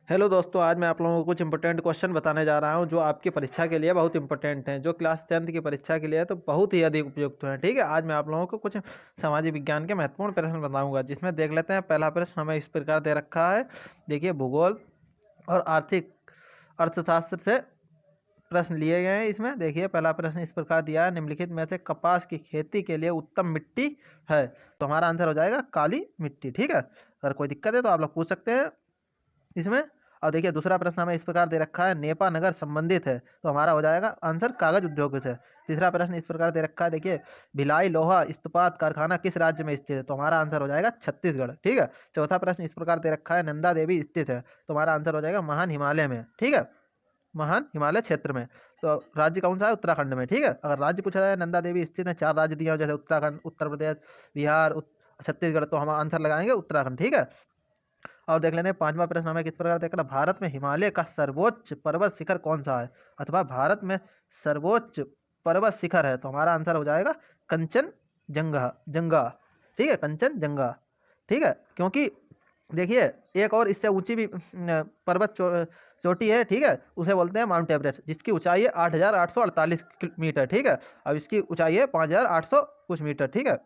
Hello दोस्तों, आज मैं आप लोगों को कुछ इंपॉर्टेंट क्वेश्चन बताने जा रहा हूं जो आपकी परीक्षा के लिए बहुत इंपॉर्टेंट हैं, जो क्लास 10th की परीक्षा के लिए तो बहुत ही अधिक उपयुक्त हैं। ठीक है, आज मैं आप लोगों को कुछ सामाजिक विज्ञान के महत्वपूर्ण प्रश्न बताऊंगा, जिसमें देख लेते हैं। पहला प्रश्न हमें इस प्रकार दे रखा है। देखिए, भूगोल और आर्थिक अर्थशास्त्र से प्रश्न लिए गए हैं। इसमें देखिए, पहला प्रश्न इस प्रकार दिया है, निम्नलिखित में से कपास की खेती के लिए उत्तम मिट्टी है। तो हमारा आंसर हो जाएगा काली मिट्टी। ठीक है, अगर कोई दिक्कत है तो आप लोग पूछ सकते हैं इसमें। और देखिए, दूसरा प्रश्न हमें इस प्रकार दे रखा है, नेपा नगर संबंधित है। तो हमारा हो जाएगा आंसर कागज उद्योग से। तीसरा प्रश्न इस प्रकार दे रखा है, देखिए, भिलाई लोहा इस्पात कारखाना किस राज्य में स्थित है। तो हमारा आंसर हो जाएगा छत्तीसगढ़। ठीक है, चौथा प्रश्न इस प्रकार दे रखा है, नंदा देवी स्थित है। तो हमारा आंसर हो जाएगा महान हिमालय में। ठीक है, महान हिमालय क्षेत्र में। तो राज्य कौन सा है? उत्तराखंड में। ठीक है, अगर राज्य पूछा जाए नंदा देवी स्थित है, 4 राज्य दिए हो जैसे उत्तराखंड, उत्तर प्रदेश, बिहार, छत्तीसगढ़, तो हम आंसर लगाएंगे उत्तराखंड। ठीक है, और देख लेते हैं पांचवा प्रश्न हमें किस प्रकार देखना, भारत में हिमालय का सर्वोच्च पर्वत शिखर कौन सा है, अथवा भारत में सर्वोच्च पर्वत शिखर है। तो हमारा आंसर हो जाएगा कंचनजंगा जंगा। ठीक है, कंचनजंगा। ठीक है, क्योंकि देखिए, एक और इससे ऊंची भी पर्वत चोटी है। ठीक है, उसे बोलते हैं माउंट एवरेस्ट, जिसकी ऊंचाई है 8,848 मीटर। ठीक है, अब इसकी ऊंचाई है 5,800 कुछ मीटर। ठीक है,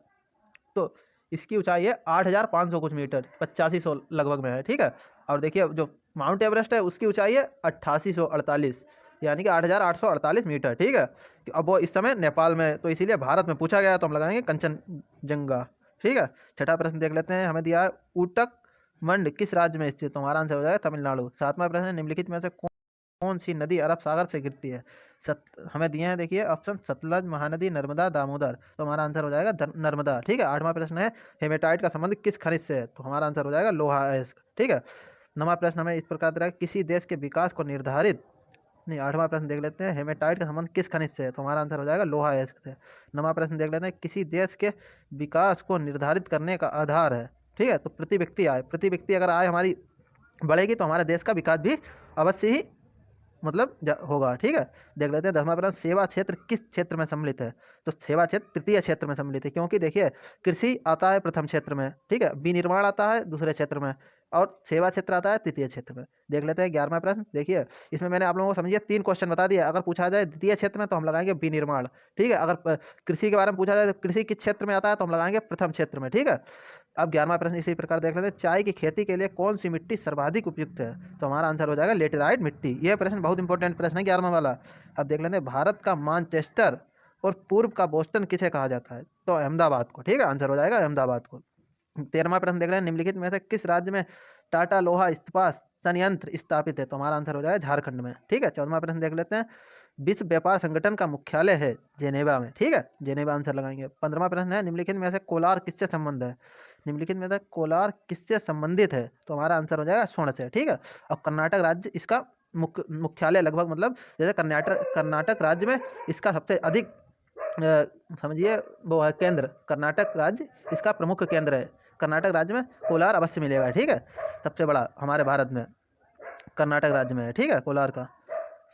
तो इसकी ऊंचाई है 8,500 कुछ मीटर, 8500 लगभग में है। ठीक है, और देखिए, जो माउंट एवरेस्ट है उसकी ऊंचाई है 8848, यानी कि 8,848 मीटर। ठीक है, अब वो इस समय नेपाल में, तो इसीलिए भारत में पूछा गया, तो हम लगाएंगे कंचनजंगा। ठीक है, छठा प्रश्न देख लेते हैं, हमें दिया है ऊटक मंड किस राज्य में स्थित। तो हमारा आंसर हो जाएगा तमिलनाडु। सातवां प्रश्न है, निम्नलिखित में से कौन सी नदी अरब सागर से गिरती है। हमें दिए हैं, देखिए ऑप्शन, सतलज, महानदी, नर्मदा, दामोदर। तो हमारा आंसर हो जाएगा नर्मदा। ठीक है, आठवां प्रश्न है, हेमेटाइट का संबंध किस खनिज से है। तो हमारा आंसर हो जाएगा लोहा अयस्क। ठीक है, नवा प्रश्न हमें इस प्रकार दे रहा है, किसी देश के विकास को निर्धारित, नहीं, आठवां प्रश्न देख लेते हैं, हेमेटाइट का संबंध किस खनिज से है। तो हमारा आंसर हो जाएगा लोहा अयस्क से। नवा प्रश्न देख लेते हैं, किसी देश के विकास को निर्धारित करने का आधार है। ठीक है, तो प्रति व्यक्ति आय, प्रति व्यक्ति अगर आय हमारी बढ़ेगी तो हमारे देश का विकास भी अवश्य ही मतलब होगा। ठीक है, देख लेते हैं दसवां प्रश्न, सेवा क्षेत्र किस क्षेत्र में सम्मिलित है। तो सेवा क्षेत्र तृतीय क्षेत्र में सम्मिलित है, क्योंकि देखिए, कृषि आता है प्रथम क्षेत्र में। ठीक है, विनिर्माण आता है दूसरे क्षेत्र में, और सेवा क्षेत्र आता है तृतीय क्षेत्र में। देख लेते हैं 11वां प्रश्न। देखिए, इसमें मैंने आप लोगों को समझिए 3 क्वेश्चन बता दिया। अगर पूछा जाए द्वितीय क्षेत्र में तो हम लगाएंगे विनिर्माण। ठीक है, अगर कृषि के बारे में पूछा जाए तो कृषि किस क्षेत्र में आता है, तो हम लगाएंगे प्रथम क्षेत्र में। ठीक है, अब 11वां प्रश्न इसी प्रकार देख लेते हैं, चाय की खेती के लिए कौन सी मिट्टी सर्वाधिक उपयुक्त है। तो हमारा आंसर हो जाएगा लेटेराइट मिट्टी। यह प्रश्न बहुत इंपॉर्टेंट प्रश्न है 11वां वाला। अब देख लेते हैं, भारत का मानचेस्टर और पूर्व का बोस्टन किसे कहा जाता है। तो अहमदाबाद को। ठीक है, आंसर हो जाएगा अहमदाबाद को। 13वां प्रश्न देख रहे हैं, निम्नलिखित में से किस राज्य में टाटा लोहा इस्पात संयंत्र स्थापित है। तो हमारा आंसर हो जाएगा झारखंड में। ठीक है, 14वां प्रश्न देख लेते हैं, विश्व व्यापार संगठन का मुख्यालय है जेनेवा में। ठीक है, जेनेवा आंसर लगाएंगे। 15वां प्रश्न है, निम्नलिखित में से कोलार किससे संबंध है। निम्नलिखित में से कोलार किससे संबंधित है। तो हमारा आंसर हो जाएगा स्वर्ण से। ठीक है, और कर्नाटक राज्य इसका मुख्यालय लगभग, मतलब जैसे कर्नाटक राज्य में इसका सबसे अधिक समझिए वो है केंद्र, कर्नाटक राज्य इसका प्रमुख केंद्र है। कर्नाटक राज्य में कोलार अवश्य मिलेगा। ठीक है, सबसे बड़ा हमारे भारत में कर्नाटक राज्य में है। ठीक है, कोलार का।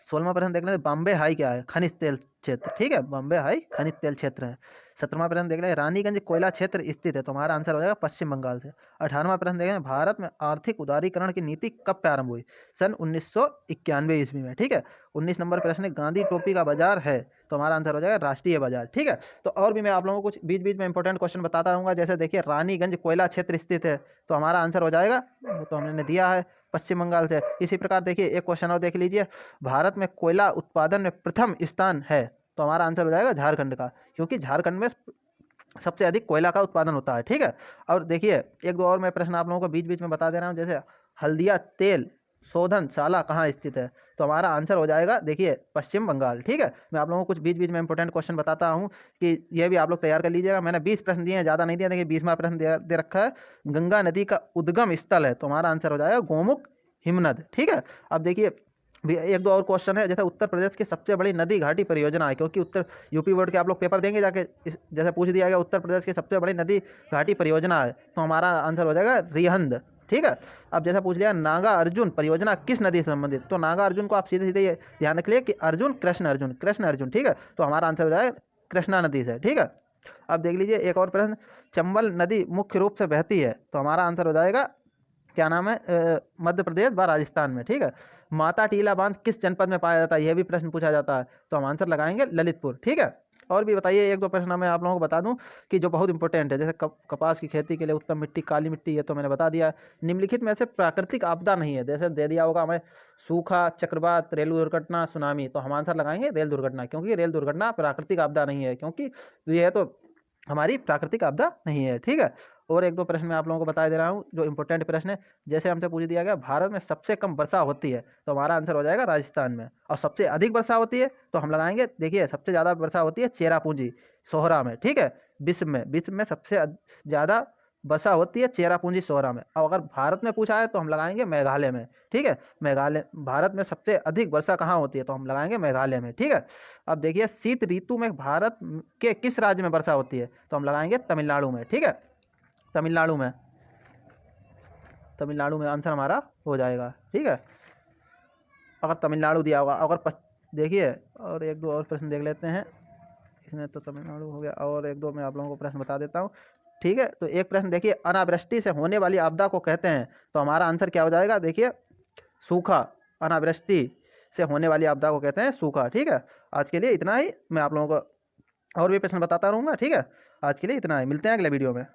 16वां प्रश्न देख लेते हैं, बॉम्बे हाई क्या है। खनिज तेल क्षेत्र। ठीक है, बॉम्बे हाई खनिज तेल क्षेत्र है। 17वां प्रश्न देख लें, रानीगंज कोयला क्षेत्र स्थित है। तो हमारा आंसर हो जाएगा पश्चिम बंगाल से। 18वां प्रश्न देखें, भारत में आर्थिक उदारीकरण की नीति कब प्रारंभ हुई। सन 1991 ईस्वी में। ठीक है, 19 नंबर प्रश्न है, गांधी टोपी का बाजार है। तो हमारा आंसर हो जाएगा राष्ट्रीय बाजार। ठीक है, तो और भी मैं आप लोगों को कुछ बीच बीच में इंपॉर्टेंट क्वेश्चन बताता रहूंगा। जैसे देखिए, रानीगंज कोयला क्षेत्र स्थित है, तो हमारा आंसर हो जाएगा, वो तो हमने दिया है, पश्चिम बंगाल से। इसी प्रकार देखिए, एक क्वेश्चन और देख लीजिए, भारत में कोयला उत्पादन में प्रथम स्थान है। तो हमारा आंसर हो जाएगा झारखंड का, क्योंकि झारखंड में सबसे अधिक कोयला का उत्पादन होता है। ठीक है, और देखिए, एक दो और मैं प्रश्न आप लोगों को बीच बीच में बता दे रहा हूँ। जैसे हल्दिया तेल शोधनशाला कहाँ स्थित है। तो हमारा आंसर हो जाएगा, देखिए, पश्चिम बंगाल। ठीक है, मैं आप लोगों को कुछ बीच बीच में इंपॉर्टेंट क्वेश्चन बताता हूँ कि ये भी आप लोग तैयार कर लीजिएगा। मैंने 20 प्रश्न दिए हैं, ज़्यादा नहीं दिया। देखिए, 20वां प्रश्न दे रखा है, गंगा नदी का उद्गम स्थल है। तो हमारा आंसर हो जाएगा गोमुख हिमनद। ठीक है, अब देखिए, एक दो और क्वेश्चन है। जैसे उत्तर प्रदेश की सबसे बड़ी नदी घाटी परियोजना है, क्योंकि उत्तर यूपी बोर्ड के आप लोग पेपर देंगे जाके, जैसे पूछ दिया गया उत्तर प्रदेश की सबसे बड़ी नदी घाटी परियोजना है। तो हमारा आंसर हो जाएगा रिहंद। ठीक है, अब जैसा पूछ लिया, नागा अर्जुन परियोजना किस नदी से संबंधित। तो नागा अर्जुन को आप सीधे सीधे ये ध्यान रख लिए कि अर्जुन कृष्ण अर्जुन, कृष्ण अर्जुन। ठीक है, तो हमारा आंसर हो जाएगा कृष्णा नदी से। ठीक है, अब देख लीजिए एक और प्रश्न, चंबल नदी मुख्य रूप से बहती है। तो हमारा आंसर हो जाएगा क्या नाम है, मध्य प्रदेश व राजस्थान में, ठीक है। माता टीला बांध किस जनपद में पाया जाता है, यह भी प्रश्न पूछा जाता है, तो हम आंसर लगाएंगे ललितपुर, ठीक है। और भी बताइए, एक दो प्रश्न मैं आप लोगों को बता दूं कि जो बहुत इंपॉर्टेंट है, जैसे कपास की खेती के लिए उत्तम मिट्टी काली मिट्टी, ये तो मैंने बता दिया। निम्नलिखित में से प्राकृतिक आपदा नहीं है, जैसे दे दिया होगा हमें सूखा, चक्रवात, रेल दुर्घटना, सुनामी, तो हम आंसर लगाएंगे रेल दुर्घटना, क्योंकि रेल दुर्घटना प्राकृतिक आपदा नहीं है, क्योंकि यह तो हमारी प्राकृतिक आपदा नहीं है, ठीक है। और एक दो प्रश्न मैं आप लोगों को बता दे रहा हूँ जो इंपॉर्टेंट प्रश्न है। जैसे हमसे पूछ दिया गया भारत में सबसे कम वर्षा होती है, तो हमारा आंसर हो जाएगा राजस्थान में। और सबसे अधिक वर्षा होती है तो हम लगाएंगे, देखिए सबसे ज़्यादा वर्षा होती है चेरापूंजी सोहरा में, ठीक है। विश्व में सबसे ज़्यादा वर्षा होती है चेरापूंजी सोहरा में। और अगर भारत में पूछा है तो हम लगाएंगे मेघालय में, ठीक है। मेघालय, भारत में सबसे अधिक वर्षा कहाँ होती है, तो हम लगाएंगे मेघालय में, ठीक है। अब देखिए शीत ऋतु में भारत के किस राज्य में वर्षा होती है, तो हम लगाएंगे तमिलनाडु में, ठीक है। तमिलनाडु में, तमिलनाडु में आंसर हमारा हो जाएगा, ठीक है। अगर तमिलनाडु दिया होगा, अगर देखिए, और एक दो और प्रश्न देख लेते हैं, इसमें तो तमिलनाडु हो गया, और एक दो मैं आप लोगों को प्रश्न बता देता हूँ, ठीक है। तो एक प्रश्न देखिए, अनावृष्टि से होने वाली आपदा को कहते हैं, तो हमारा आंसर क्या हो जाएगा, देखिए सूखा। अनावृष्टि से होने वाली आपदा को कहते हैं सूखा, ठीक है। आज के लिए इतना ही, मैं आप लोगों को और भी प्रश्न बताता रहूँगा, ठीक है। आज के लिए इतना ही, मिलते हैं अगले वीडियो में।